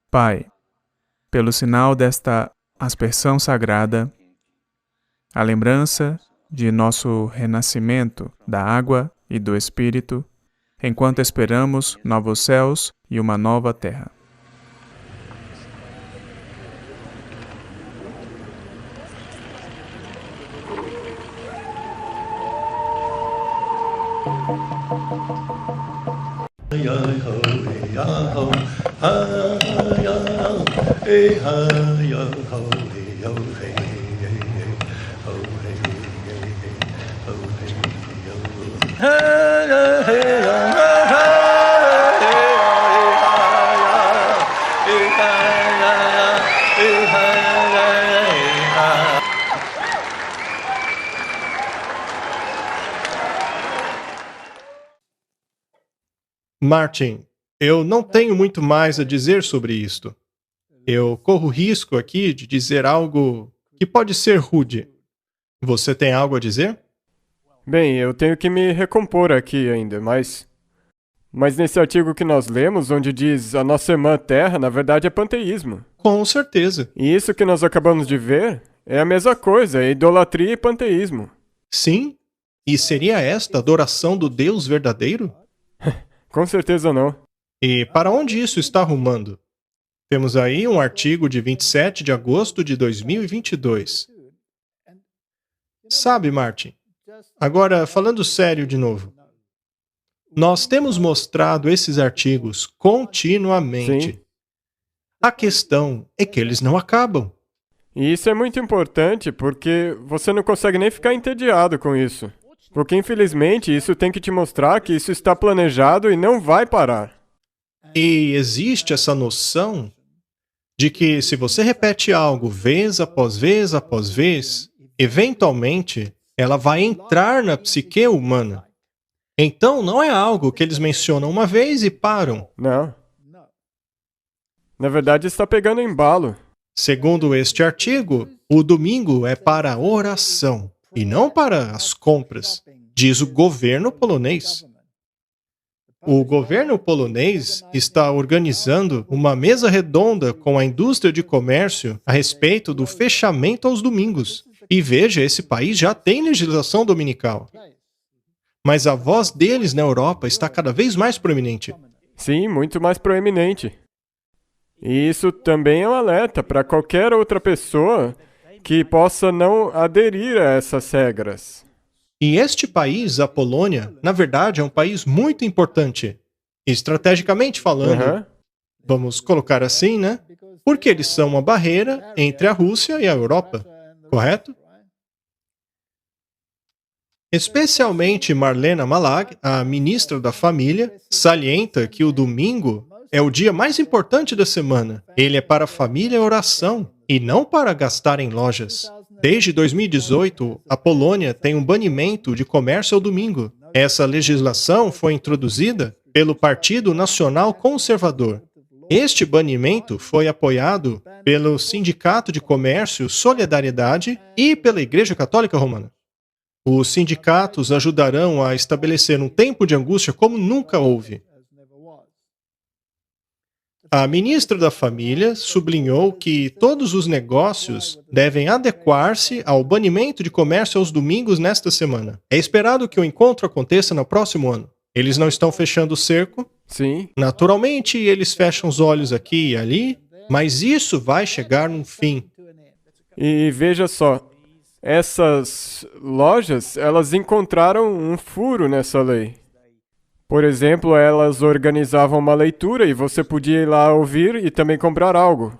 Pai, pelo sinal desta aspersão sagrada, a lembrança de nosso renascimento da água e do Espírito, enquanto esperamos novos céus e uma nova terra. Martin, eu não tenho muito mais a dizer sobre isto. Eu corro risco aqui de dizer algo que pode ser rude. Você tem algo a dizer? Bem, eu tenho que me recompor aqui ainda, mas nesse artigo que nós lemos, onde diz a nossa irmã Terra, na verdade é panteísmo. Com certeza. E isso que nós acabamos de ver é a mesma coisa, é idolatria e panteísmo. Sim? E seria esta a adoração do Deus verdadeiro? Com certeza não. E para onde isso está rumando? Temos aí um artigo de 27 de agosto de 2022. Sabe, Martin, agora falando sério de novo, nós temos mostrado esses artigos continuamente. Sim. A questão é que eles não acabam. E isso é muito importante porque você não consegue nem ficar entediado com isso. Porque infelizmente isso tem que te mostrar que isso está planejado e não vai parar. E existe essa noção de que se você repete algo vez após vez após vez, eventualmente ela vai entrar na psique humana. Então não é algo que eles mencionam uma vez e param. Não. Na verdade está pegando embalo. Segundo este artigo, o domingo é para oração e não para as compras, diz o governo polonês. O governo polonês está organizando uma mesa redonda com a indústria de comércio a respeito do fechamento aos domingos. E veja, esse país já tem legislação dominical. Mas a voz deles na Europa está cada vez mais proeminente. Sim, muito mais proeminente. E isso também é um alerta para qualquer outra pessoa que possa não aderir a essas regras. E este país, a Polônia, na verdade é um país muito importante. Estrategicamente falando, Aham. vamos colocar assim, né? Porque eles são uma barreira entre a Rússia e a Europa, correto? Especialmente Marlena Malag, a ministra da Família, salienta que o domingo é o dia mais importante da semana. Ele é para a família e oração, e não para gastar em lojas. Desde 2018, a Polônia tem um banimento de comércio ao domingo. Essa legislação foi introduzida pelo Partido Nacional Conservador. Este banimento foi apoiado pelo Sindicato de Comércio Solidariedade e pela Igreja Católica Romana. Os sindicatos ajudarão a estabelecer um tempo de angústia como nunca houve. A ministra da Família sublinhou que todos os negócios devem adequar-se ao banimento de comércio aos domingos nesta semana. É esperado que o encontro aconteça no próximo ano. Eles não estão fechando o cerco. Sim. Naturalmente, eles fecham os olhos aqui e ali, mas isso vai chegar num fim. E veja só, essas lojas, elas encontraram um furo nessa lei. Por exemplo, elas organizavam uma leitura e você podia ir lá ouvir e também comprar algo.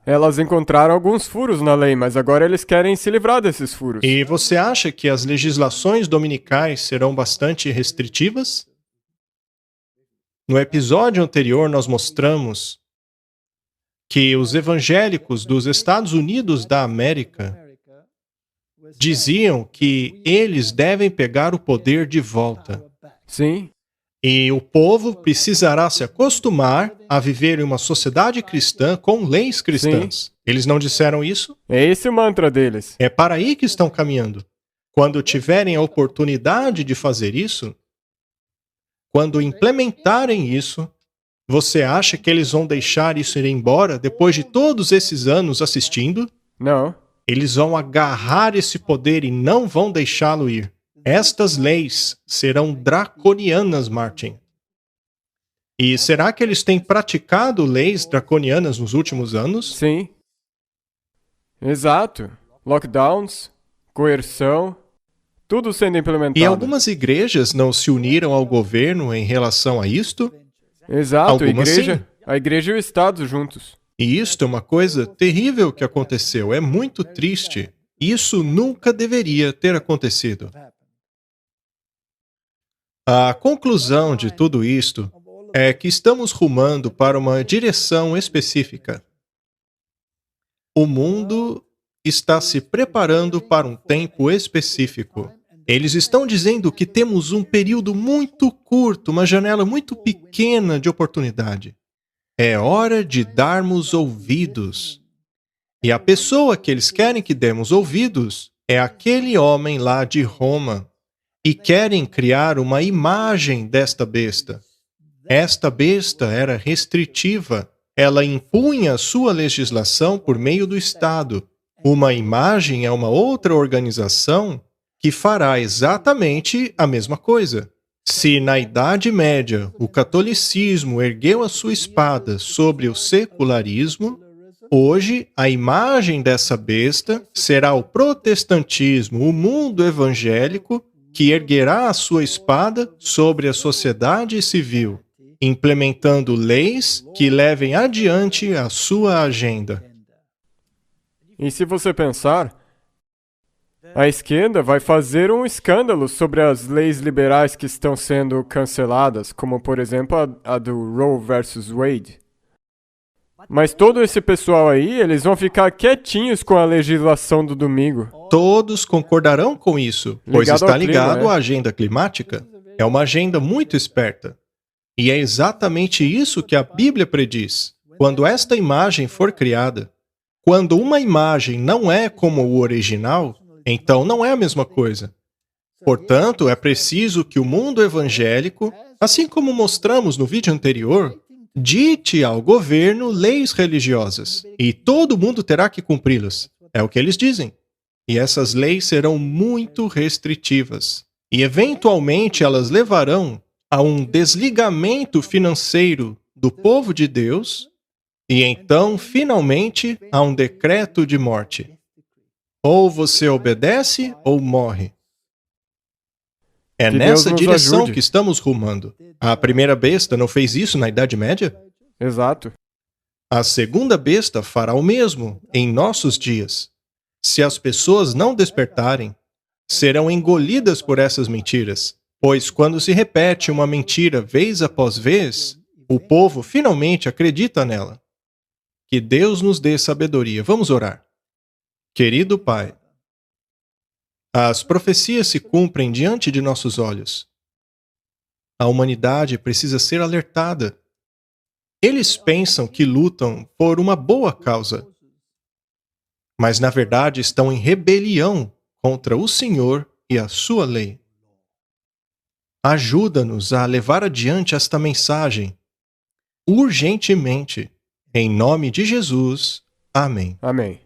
Elas encontraram alguns furos na lei, mas agora eles querem se livrar desses furos. E você acha que as legislações dominicais serão bastante restritivas? No episódio anterior, nós mostramos que os evangélicos dos Estados Unidos da América diziam que eles devem pegar o poder de volta. Sim. E o povo precisará se acostumar a viver em uma sociedade cristã com leis cristãs. Sim. Eles não disseram isso? É esse o mantra deles. É para aí que estão caminhando. Quando tiverem a oportunidade de fazer isso, quando implementarem isso, você acha que eles vão deixar isso ir embora depois de todos esses anos assistindo? Não. Eles vão agarrar esse poder e não vão deixá-lo ir. Estas leis serão draconianas, Martin. E será que eles têm praticado leis draconianas nos últimos anos? Sim. Exato. Lockdowns, coerção, tudo sendo implementado. E algumas igrejas não se uniram ao governo em relação a isto? Exato, Algumas sim. a igreja e o Estado juntos. E isto é uma coisa terrível que aconteceu. É muito triste. Isso nunca deveria ter acontecido. A conclusão de tudo isto é que estamos rumando para uma direção específica. O mundo está se preparando para um tempo específico. Eles estão dizendo que temos um período muito curto, uma janela muito pequena de oportunidade. É hora de darmos ouvidos. E a pessoa que eles querem que demos ouvidos é aquele homem lá de Roma. E querem criar uma imagem desta besta. Esta besta era restritiva. Ela impunha sua legislação por meio do Estado. Uma imagem é uma outra organização que fará exatamente a mesma coisa. Se na Idade Média o catolicismo ergueu a sua espada sobre o secularismo, hoje a imagem dessa besta será o protestantismo, o mundo evangélico, que erguerá a sua espada sobre a sociedade civil, implementando leis que levem adiante a sua agenda. E se você pensar, a esquerda vai fazer um escândalo sobre as leis liberais que estão sendo canceladas, como por exemplo a do Roe versus Wade. Mas todo esse pessoal aí, eles vão ficar quietinhos com a legislação do domingo. Todos concordarão com isso, pois Ligado ao está clima, ligado né? à agenda climática. É uma agenda muito esperta. E é exatamente isso que a Bíblia prediz. Quando esta imagem for criada, quando uma imagem não é como o original, então não é a mesma coisa. Portanto, é preciso que o mundo evangélico, assim como mostramos no vídeo anterior, dite ao governo leis religiosas, e todo mundo terá que cumpri-las. É o que eles dizem. E essas leis serão muito restritivas. E, eventualmente, elas levarão a um desligamento financeiro do povo de Deus e, então, finalmente, a um decreto de morte. Ou você obedece ou morre. É Que nessa Deus nos direção ajude. que estamos rumando. A primeira besta não fez isso na Idade Média? Exato. A segunda besta fará o mesmo em nossos dias. Se as pessoas não despertarem, serão engolidas por essas mentiras, pois quando se repete uma mentira vez após vez, o povo finalmente acredita nela. Que Deus nos dê sabedoria. Vamos orar. Querido Pai, as profecias se cumprem diante de nossos olhos. A humanidade precisa ser alertada. Eles pensam que lutam por uma boa causa, mas na verdade estão em rebelião contra o Senhor e a sua lei. Ajuda-nos a levar adiante esta mensagem urgentemente. Em nome de Jesus. Amém. Amém.